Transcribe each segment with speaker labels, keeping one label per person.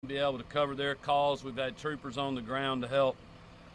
Speaker 1: be able to cover their calls. We've had troopers on the ground to help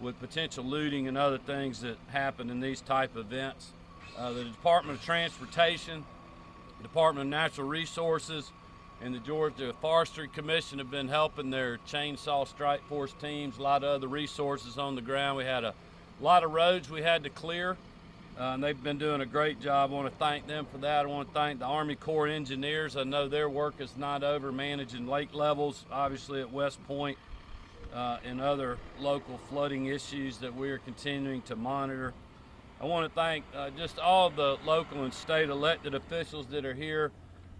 Speaker 1: with potential looting and other things that happen in these type of events. The Department of Transportation, Department of Natural Resources, and the Georgia Forestry Commission have been helping their chainsaw strike force teams, a lot of other resources on the ground. We had a lot of roads we had to clear, and they've been doing a great job. I want to thank them for that. I want to thank the Army Corps engineers. I know their work is not over managing lake levels, obviously at West Point, and other local flooding issues that we are continuing to monitor. I want to thank just all of the local and state elected officials that are here.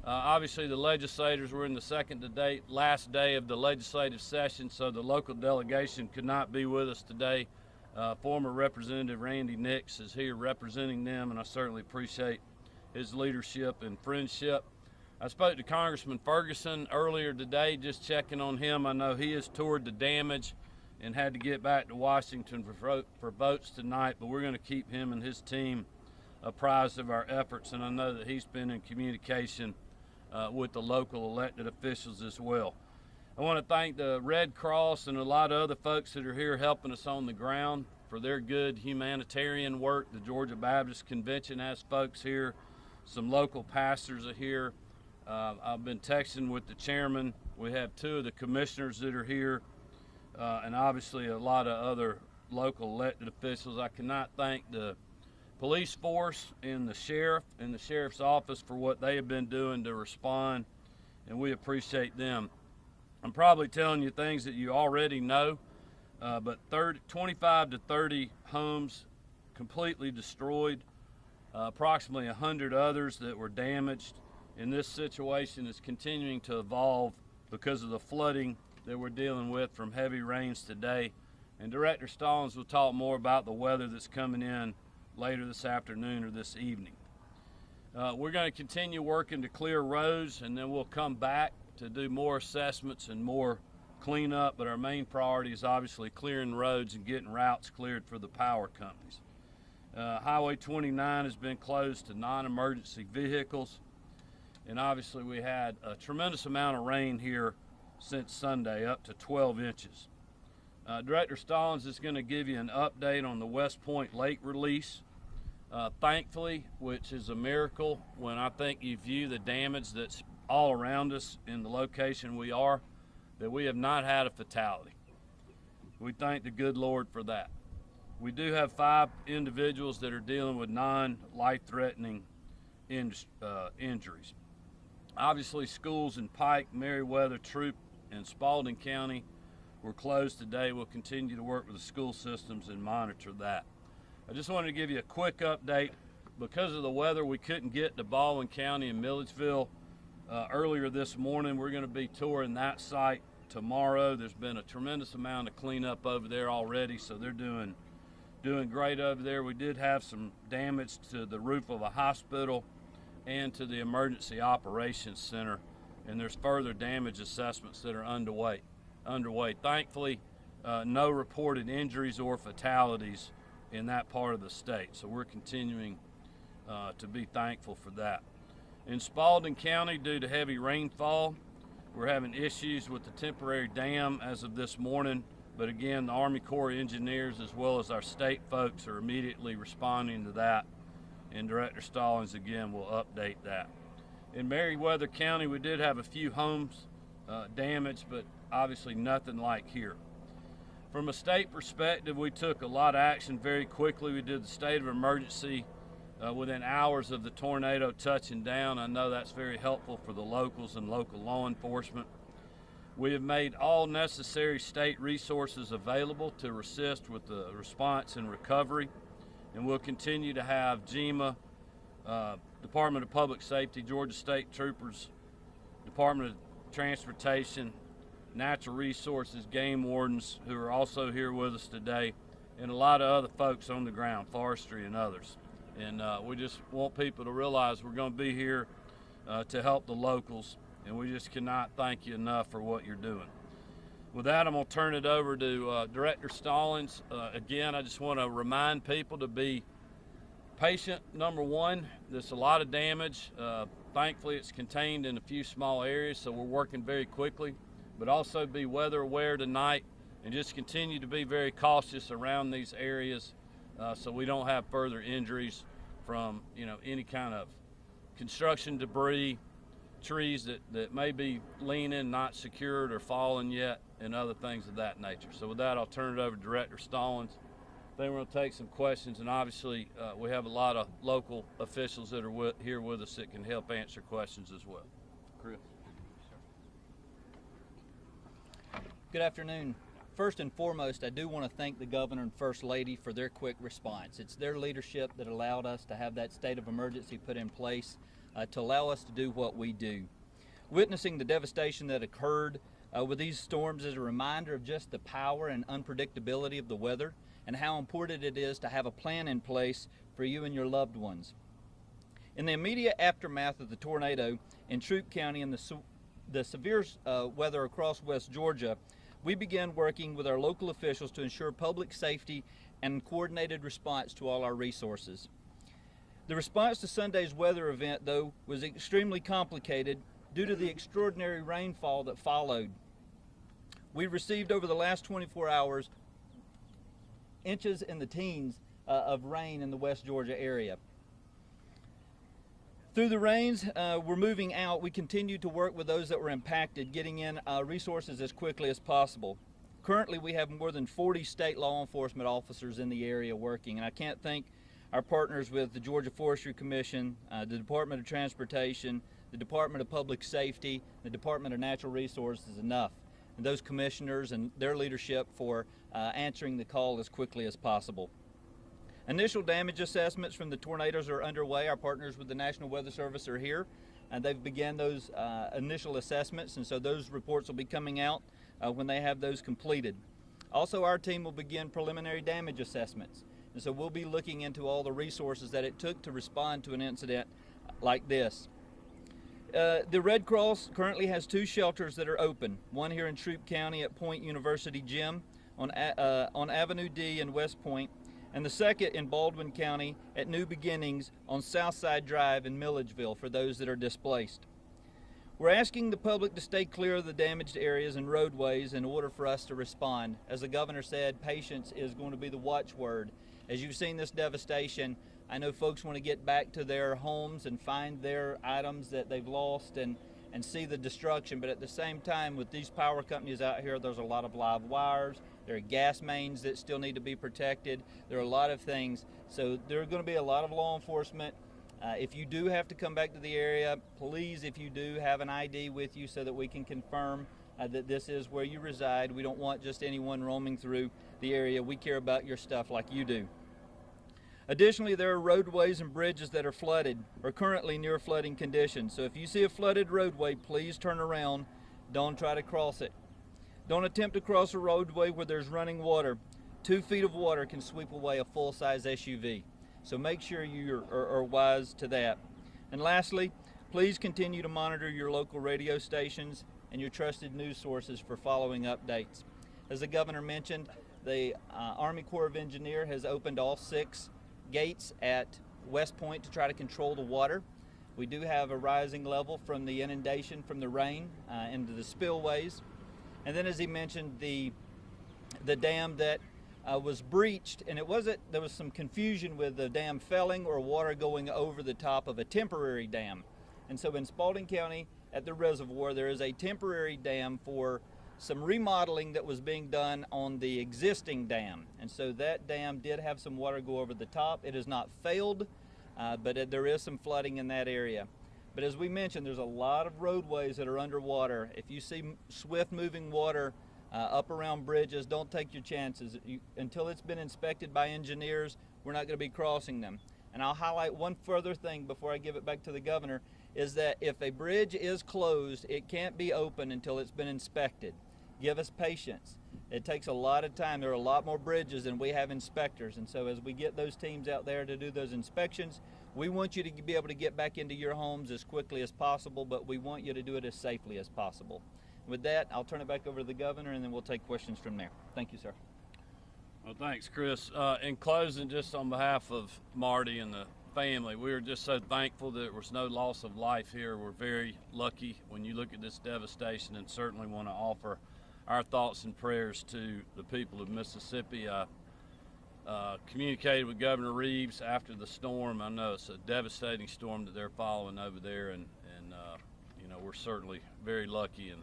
Speaker 1: Obviously the legislators were in the last day of the legislative session, so the local delegation could not be with us today. Former Representative Randy Nix is here representing them, and I certainly appreciate his leadership and friendship. I spoke to Congressman Ferguson earlier today, just checking on him. I know he has toured the damage and had to get back to Washington for votes tonight, but we're going to keep him and his team apprised of our efforts, and I know that he's been in communication with the local elected officials as well. I want to thank the Red Cross and a lot of other folks that are here helping us on the ground for their good humanitarian work. The Georgia Baptist Convention has folks here. Some local pastors are here. I've been texting with the chairman. We have two of the commissioners that are here, and obviously a lot of other local elected officials. I cannot thank the police force and the sheriff and the sheriff's office for what they have been doing to respond, and we appreciate them. I'm probably telling you things that you already know, but 25 to 30 homes completely destroyed, approximately 100 others that were damaged, and this situation is continuing to evolve because of the flooding that we're dealing with from heavy rains today. And Director Stallings will talk more about the weather that's coming in later this afternoon or this evening. We're going to continue working to clear roads, and then we'll come back to do more assessments and more cleanup, but our main priority is obviously clearing roads and getting routes cleared for the power companies. Highway 29 has been closed to non-emergency vehicles, and obviously we had a tremendous amount of rain here since Sunday, up to 12 inches. Director Stallings is going to give you an update on the West Point Lake release. Thankfully, which is a miracle when I think you view the damage that's all around us in the location we are, that we have not had a fatality. We thank the good Lord for that. We do have 5 individuals that are dealing with non-life-threatening injuries. Obviously, schools in Pike, Meriwether, Troup, and Spalding County were closed today. We'll continue to work with the school systems and monitor that. I just wanted to give you a quick update. Because of the weather, we couldn't get to Baldwin County and Milledgeville earlier this morning. We're going to be touring that site tomorrow. There's been a tremendous amount of cleanup over there already, so they're doing great over there. We did have some damage to the roof of a hospital and to the Emergency Operations Center, and there's further damage assessments that are underway. Thankfully, no reported injuries or fatalities in that part of the state, so we're continuing to be thankful for that. In Spalding County, due to heavy rainfall, we're having issues with the temporary dam as of this morning, but again, the Army Corps engineers as well as our state folks are immediately responding to that, and Director Stallings again will update that. In Meriwether County, we did have a few homes damaged, but obviously nothing like here. From a state perspective, we took a lot of action very quickly. We did the state of emergency within hours of the tornado touching down. I know that's very helpful for the locals and local law enforcement. We have made all necessary state resources available to assist with the response and recovery, and we'll continue to have GEMA, Department of Public Safety, Georgia State Troopers, Department of Transportation, Natural Resources, game wardens who are also here with us today, and a lot of other folks on the ground, forestry and others. And we just want people to realize we're going to be here to help the locals, and we just cannot thank you enough for what you're doing. With that, I'm going to turn it over to Director Stallings. Again, I just want to remind people to be patient, number one. There's a lot of damage. Thankfully, it's contained in a few small areas, so we're working very quickly. but also be weather aware tonight and just continue to be very cautious around these areas so we don't have further injuries from any kind of construction debris, trees that may be leaning, not secured or fallen yet, and other things of that nature. So with that, I'll turn it over to Director Stallings. Then we're going to take some questions, and obviously we have a lot of local officials that are here with us that can help answer questions as well. Chris.
Speaker 2: Good afternoon. First and foremost, I do want to thank the Governor and First Lady for their quick response. It's their leadership that allowed us to have that state of emergency put in place to allow us to do what we do. Witnessing the devastation that occurred with these storms is a reminder of just the power and unpredictability of the weather and how important it is to have a plan in place for you and your loved ones. In the immediate aftermath of the tornado in Troup County and the severe weather across West Georgia, we began working with our local officials to ensure public safety and coordinated response to all our resources. The response to Sunday's weather event, though, was extremely complicated due to the extraordinary rainfall that followed. We received over the last 24 hours inches in the teens of rain in the West Georgia area. Through the rains we're moving out, we continue to work with those that were impacted, getting in resources as quickly as possible. Currently, we have more than 40 state law enforcement officers in the area working, and I can't thank our partners with the Georgia Forestry Commission, the Department of Transportation, the Department of Public Safety, the Department of Natural Resources enough, and those commissioners and their leadership for answering the call as quickly as possible. Initial damage assessments from the tornadoes are underway. Our partners with the National Weather Service are here, and they've begun those initial assessments, and so those reports will be coming out when they have those completed. Also, our team will begin preliminary damage assessments, and so we'll be looking into all the resources that it took to respond to an incident like this. The Red Cross currently has 2 shelters that are open, one here in Troup County at Point University Gym on Avenue D in West Point, and the second in Baldwin County at New Beginnings on Southside Drive in Milledgeville for those that are displaced. We're asking the public to stay clear of the damaged areas and roadways in order for us to respond. As the Governor said, patience is going to be the watchword. As you've seen this devastation, I know folks want to get back to their homes and find their items that they've lost and see the destruction, but at the same time, with these power companies out here, there's a lot of live wires, there are gas mains that still need to be protected, there are a lot of things, so there are going to be a lot of law enforcement. If you do have to come back to the area, please, if you do, have an ID with you so that we can confirm that this is where you reside. We don't want just anyone roaming through the area. We care about your stuff like you do. Additionally, there are roadways and bridges that are flooded or currently near flooding conditions. So if you see a flooded roadway, please turn around. Don't try to cross it. Don't attempt to cross a roadway where there's running water. 2 feet of water can sweep away a full-size SUV. So make sure you are wise to that. And lastly, please continue to monitor your local radio stations and your trusted news sources for following updates. As the Governor mentioned, the Army Corps of Engineers has opened all 6 gates at West Point to try to control the water. We do have a rising level from the inundation from the rain into the spillways. And then, as he mentioned, the dam that was breached, and there was some confusion with the dam felling or water going over the top of a temporary dam. And so in Spalding County at the reservoir, there is a temporary dam for some remodeling that was being done on the existing dam. And so that dam did have some water go over the top. It has not failed, but there is some flooding in that area. But as we mentioned, there's a lot of roadways that are underwater. If you see swift moving water up around bridges, don't take your chances. Until it's been inspected by engineers, we're not going to be crossing them. And I'll highlight one further thing before I give it back to the Governor, is that if a bridge is closed, it can't be open until it's been inspected. Give us patience. It takes a lot of time. There are a lot more bridges than we have inspectors. And so as we get those teams out there to do those inspections, we want you to be able to get back into your homes as quickly as possible, but we want you to do it as safely as possible. With that, I'll turn it back over to the Governor, and then we'll take questions from there. Thank you, sir.
Speaker 1: Well, thanks, Chris. In closing, just on behalf of Marty and the family. We are just so thankful that there was no loss of life here. We're very lucky when you look at this devastation, and certainly want to offer our thoughts and prayers to the people of Mississippi. I communicated with Governor Reeves after the storm. I know it's a devastating storm that they're following over there, and you know, we're certainly very lucky, and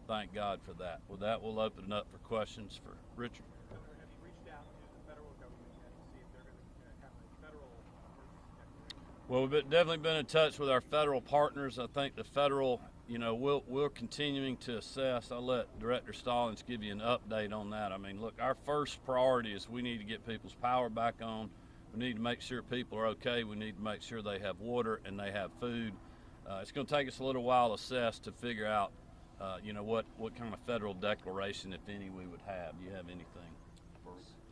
Speaker 1: thank God for that. With that, we'll open it up for questions for Richard.
Speaker 3: Governor, have you reached out to the federal government yet to see if they're going to have a federal emergency declaration?
Speaker 1: Well, we've definitely been in touch with our federal partners. I think the federal, you know, we're continuing to assess. I'll let Director Stallings give you an update on that. I mean, look, our first priority is we need to get people's power back on. We need to make sure people are okay. We need to make sure they have water and they have food. It's going to take us a little while to assess to figure out, you know, what kind of federal declaration, if any, we would have. Do you have anything?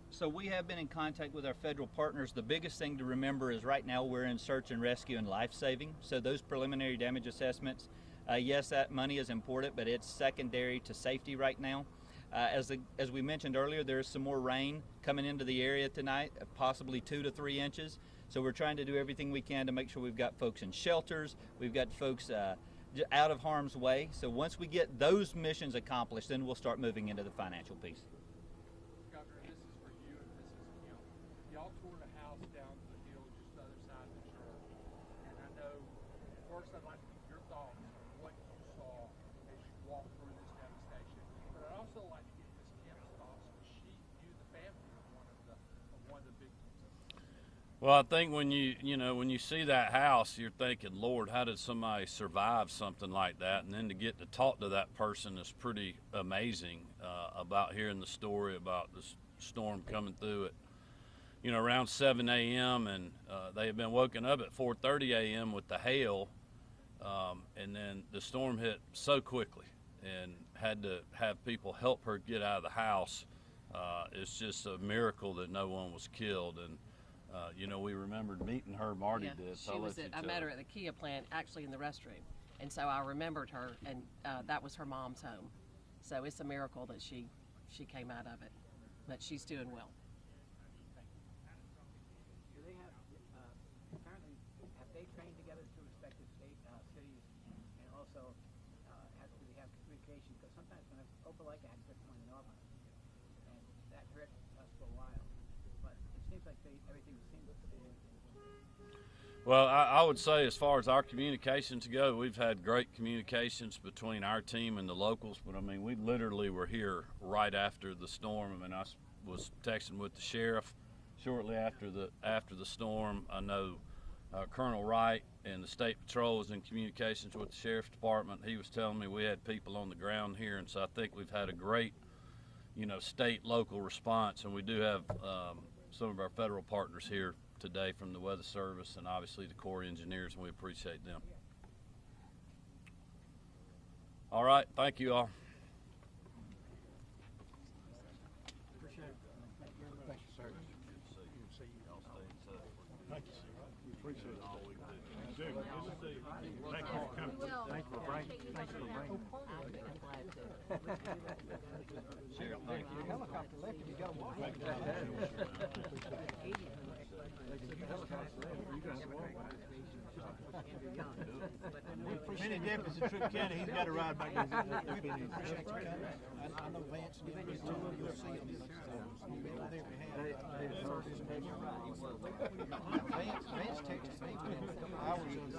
Speaker 2: So we have been in contact with our federal partners. The biggest thing to remember is right now we're in search and rescue and life saving. So those preliminary damage assessments, yes, that money is important, but it's secondary to safety right now. As we mentioned earlier, there's some more rain coming into the area tonight, possibly 2 to 3 inches. So we're trying to do everything we can to make sure we've got folks in shelters, we've got folks out of harm's way. So once we get those missions accomplished, then we'll start moving into the financial piece.
Speaker 3: Governor, this is for you and Mrs. Kemp. Y'all toured a house down the hill just the other side of the church. And I know, first I'd like to get your thoughts on what you saw as you walked through this devastation. But I'd also like to get Miss Kemp's thoughts, because she knew the family of one of the victims.
Speaker 1: Well, I think when you see that house, you're thinking, Lord, how did somebody survive something like that? And then to get to talk to that person is pretty amazing. About hearing the story about the storm coming through at, you know, around 7 a.m. and they had been woken up at 4:30 a.m. with the hail, and then the storm hit so quickly and had to have people help her get out of the house. It's just a miracle that no one was killed. And you know, we remembered meeting her. Marty did. So
Speaker 4: I met her at the Kia plant, actually in the restroom, and so I remembered her, and that was her mom's home. So it's a miracle that she came out of it, but she's doing well.
Speaker 5: Do they have, apparently, have they trained together to respective cities, and also do they have communication? Because sometimes when Oprah like accident went off, and that hurt us for a while, but it seems like everything seems to be.
Speaker 1: Well, I would say as far as our communications go, we've had great communications between our team and the locals, but I mean, we literally were here right after the storm. I mean, I was texting with the sheriff shortly after the storm. I know Colonel Wright and the State Patrol was in communications with the Sheriff's Department. He was telling me we had people on the ground here, and so I think we've had a great, you know, state, local response, and we do have some of our federal partners here today from the Weather Service and obviously the Corps engineers, and we appreciate them. All right, thank you all.
Speaker 3: Appreciate it. Thank you, sir.
Speaker 1: Good to see you. Y'all stay in touch.
Speaker 3: Thank you, sir. We appreciate it.
Speaker 1: All we do.
Speaker 3: Good to see you. Thank you for coming. Thank you for bringing. Thank you for bringing.
Speaker 1: Sheriff, thank you.
Speaker 5: Helicopter left, you gotta walk back down.
Speaker 3: Many deputies in Tripp County, he's got to ride back there.
Speaker 5: I know Vance did this too, you'll see him. Vance texted me within a couple hours of the